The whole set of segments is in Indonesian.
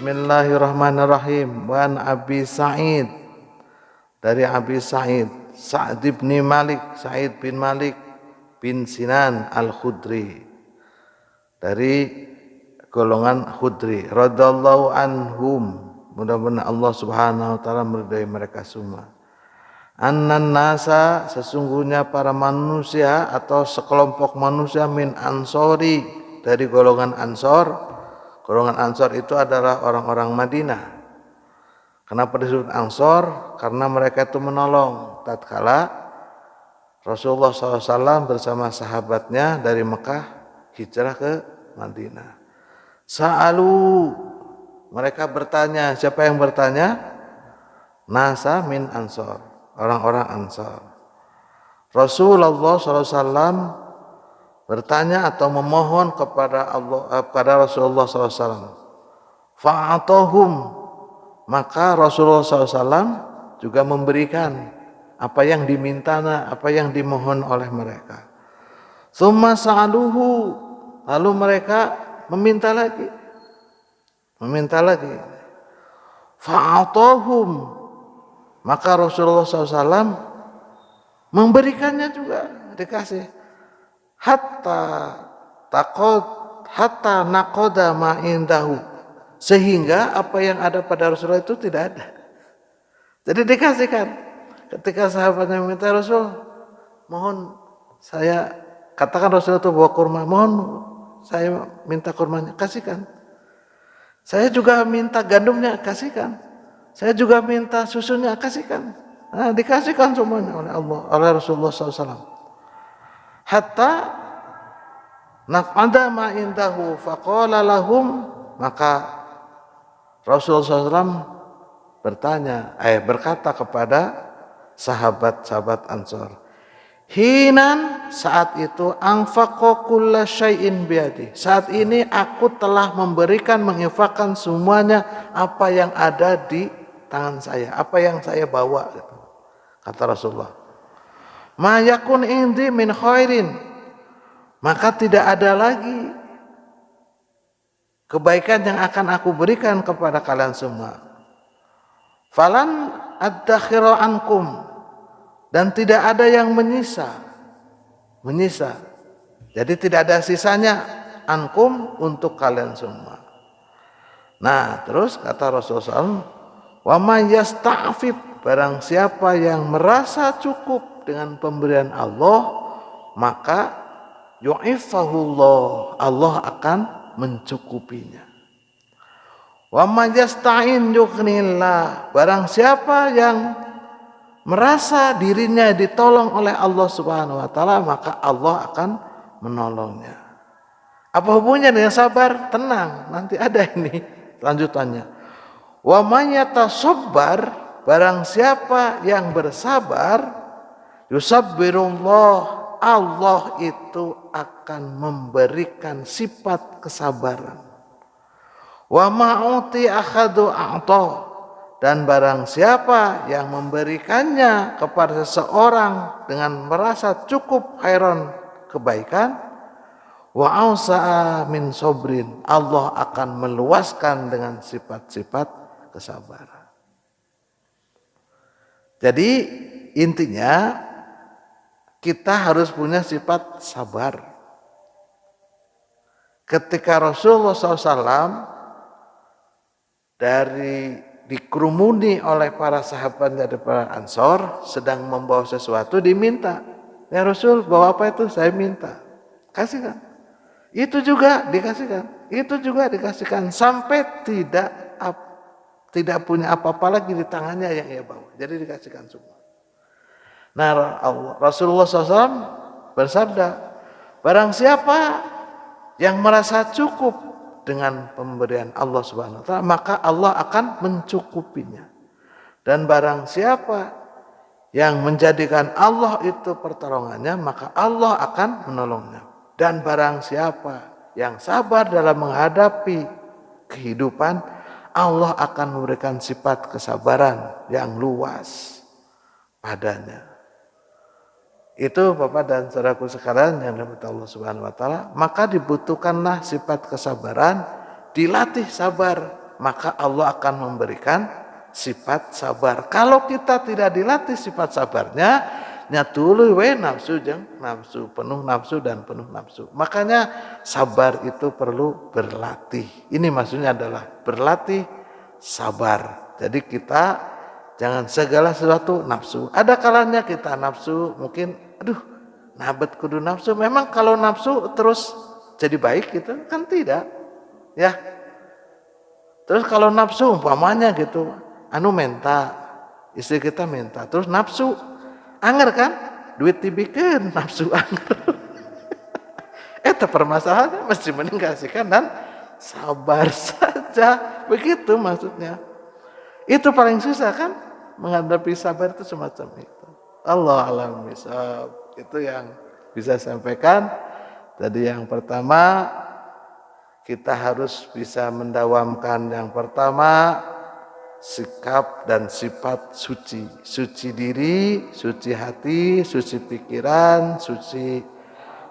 Bismillahirrahmanirrahim. Wan Abi Sa'id, dari Abi Sa'id Sa'd bin Malik, Sa'id bin Malik bin Sinan Al-Khudri, dari golongan Khudri radhiyallahu anhum, mudah-mudahan Allah Subhanahu wa taala meridai mereka semua. Annan nasa, sesungguhnya para manusia atau sekelompok manusia, min ansori, dari golongan Ansor. Golongan Ansor itu adalah orang-orang Madinah. Kenapa disebut Ansor? Karena mereka itu menolong tatkala Rasulullah SAW bersama sahabatnya dari Mekah hijrah ke Madinah. Sa'alu, mereka bertanya. Siapa yang bertanya? Nasa min Ansor, orang-orang Ansor. Rasulullah SAW bertanya atau memohon kepada kepada Rasulullah SAW. Fa'atohum, maka Rasulullah SAW juga memberikan apa yang diminta, apa yang dimohon oleh mereka. Tsumma sa'aluhu, lalu mereka meminta lagi. Fa'atohum, maka Rasulullah SAW memberikannya juga, dikasih. Hatta naqada ma indahu, sehingga apa yang ada pada Rasulullah itu tidak ada. Jadi dikasihkan. Ketika sahabatnya meminta, Rasul, mohon saya, katakan Rasulullah itu bawa kurma, mohon saya minta kurmanya, kasihkan. Saya juga minta gandumnya, kasihkan. Saya juga minta susunya, kasihkan. Nah, dikasihkan semuanya oleh Allah, oleh Rasulullah SAW. Hatta naqada ma indahu faqala lahum, maka Rasulullah SAW berkata kepada sahabat-sahabat Ansor, hinan, saat itu, anfaqa kulla syai'in biadi, saat ini aku telah memberikan, menginfakkan semuanya apa yang ada di tangan saya, apa yang saya bawa, kata Rasulullah. Ma yakun indi min khairin, maka tidak ada lagi kebaikan yang akan aku berikan kepada kalian semua. Falan addakhira ankum, dan tidak ada yang menyisa. Jadi tidak ada sisanya ankum, untuk kalian semua. Nah, terus kata Rasulullah SAW, wa may yasta'fif, barang siapa yang merasa cukup dengan pemberian Allah, maka yu'ifahullah, Allah akan mencukupinya. Wa may yasta'in yughnillah, barang siapa yang merasa dirinya ditolong oleh Allah Subhanahu wa taala, maka Allah akan menolongnya. Apa hubungannya dengan sabar? Tenang, nanti ada ini lanjutannya. Wa may yatasabbar, barang siapa yang bersabar, yusabbirullah, Allah itu akan memberikan sifat kesabaran. Wa ma'uti akhadu a'ta, dan barang siapa yang memberikannya kepada seseorang dengan merasa cukup khairan, kebaikan, wa ausa'a min sobrin, Allah akan meluaskan dengan sifat-sifat kesabaran. Jadi intinya, kita harus punya sifat sabar. Ketika Rasulullah SAW dikerumuni oleh para sahabat dari para Ansor, sedang membawa sesuatu, diminta, ya Rasul, bawa apa itu? Saya minta, kasihkan. Itu juga dikasihkan, sampai tidak punya apa-apa lagi di tangannya yang ia bawa. Jadi dikasihkan semua. Nah, Rasulullah SAW bersabda, barang siapa yang merasa cukup dengan pemberian Allah Subhanahu wa taala, maka Allah akan mencukupinya. Dan barang siapa yang menjadikan Allah itu pertolongannya, maka Allah akan menolongnya. Dan barang siapa yang sabar dalam menghadapi kehidupan, Allah akan memberikan sifat kesabaran yang luas padanya. Itu Bapak dan saudaraku sekalian yang dirahmati Allah Subhanahu wa taala, maka dibutuhkanlah sifat kesabaran, dilatih sabar, maka Allah akan memberikan sifat sabar. Kalau kita tidak dilatih sifat sabarnya, nyatuluy we nafsu jeung nafsu, penuh nafsu dan penuh nafsu. Makanya sabar itu perlu berlatih. Ini maksudnya adalah berlatih sabar. Jadi kita jangan segala sesuatu nafsu. Ada kalanya kita nafsu, mungkin aduh nabet kudu nafsu. Memang kalau nafsu terus jadi baik gitu kan tidak. Ya. Terus kalau nafsu umpamanya gitu, minta, istri kita minta, terus nafsu anger kan, duit dibikeun nafsu anger. Eta permasalahannya mesti mending kasihkan dan sabar saja, begitu maksudnya. Itu paling susah kan, menghadapi sabar itu semacam itu. Allah alam misab, itu yang bisa sampaikan. Tadi yang pertama, kita harus bisa mendawamkan yang pertama, sikap dan sifat suci. Suci diri, suci hati, suci pikiran, suci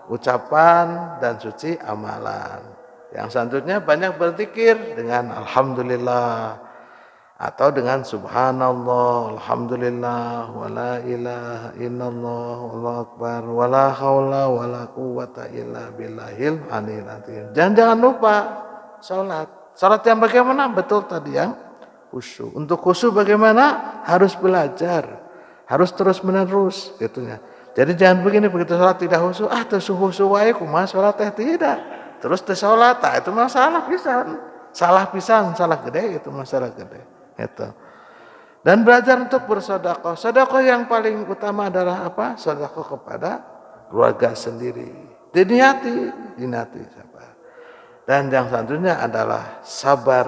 ucapan, dan suci amalan. Yang selanjutnya banyak berzikir dengan alhamdulillah atau dengan subhanallah, alhamdulillah, wala ilaha illallah, wallahu akbar, wala haula wala quwata illa billahil aliyil azim. Jangan lupa salat. Salat yang bagaimana? Betul tadi yang khusyuk. Untuk khusyuk bagaimana? Harus belajar, harus terus menerus gitunya. Jadi jangan begini, begitu salat tidak khusyuk, terus khusyuk wae kumaha salat teh tidak. Terus teh salat, itu masalah pisan. Salah pisan, salah gede itu masalah gede. Itu. Dan belajar untuk bersedekah. Sedekah yang paling utama adalah apa? Sedekah kepada keluarga sendiri. Diniati sabar. Dan yang selanjutnya adalah sabar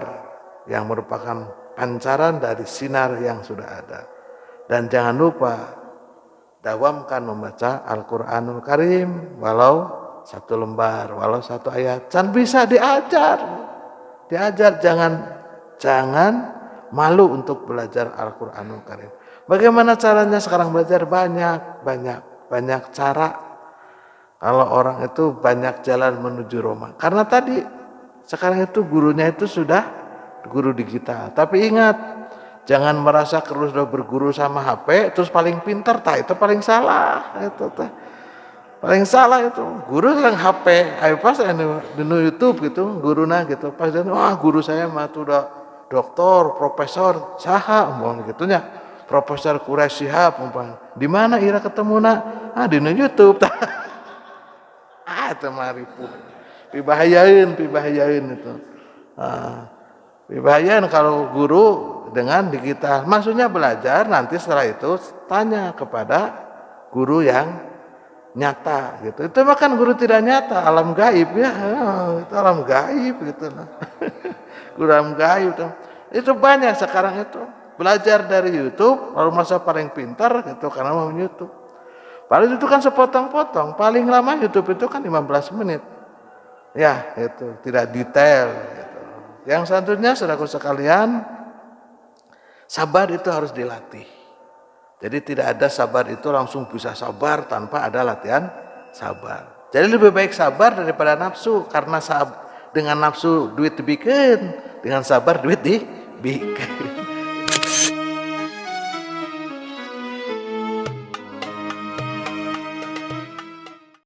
yang merupakan pancaran dari sinar yang sudah ada. Dan jangan lupa dawamkan membaca Al-Qur'anul Karim walau satu lembar, walau satu ayat. Can bisa diajar. Diajar, jangan malu untuk belajar Al-Qur'anul Karim. Bagaimana caranya sekarang belajar? Banyak cara. Kalau orang itu banyak jalan menuju Roma. Karena tadi sekarang itu gurunya itu sudah guru digital. Tapi ingat, jangan merasa terus sudah berguru sama HP terus paling pintar, itu paling salah. Itu paling salah itu. Guru yang HP, ayo pas di YouTube gitu, guruna gitu. Pas dan wah guru saya mah tuh udah doktor, profesor, saha umpamanya gitunya. Profesor Quraisy Shihab umpamanya. Di mana ira ketemuna? Di YouTube. Itu maripu. Pibahayaeun itu. Pibahayaeun kalau guru dengan digital. Maksudnya belajar, nanti setelah itu tanya kepada guru yang nyata gitu. Itu makan guru tidak nyata, alam gaib ya. Itu alam gaib gitu. Guru alam gaib itu. Itu banyak sekarang itu. Belajar dari YouTube, lalu merasa paling pintar gitu karena mau YouTube. Paling itu kan sepotong-potong, paling lama YouTube itu kan 15 menit. Ya, itu tidak detail gitu. Yang selanjutnya saudaraku sekalian, sabar itu harus dilatih. Jadi tidak ada sabar itu langsung bisa sabar tanpa ada latihan sabar. Jadi lebih baik sabar daripada nafsu, karena dengan nafsu duit dibikin, dengan sabar duit dibikin.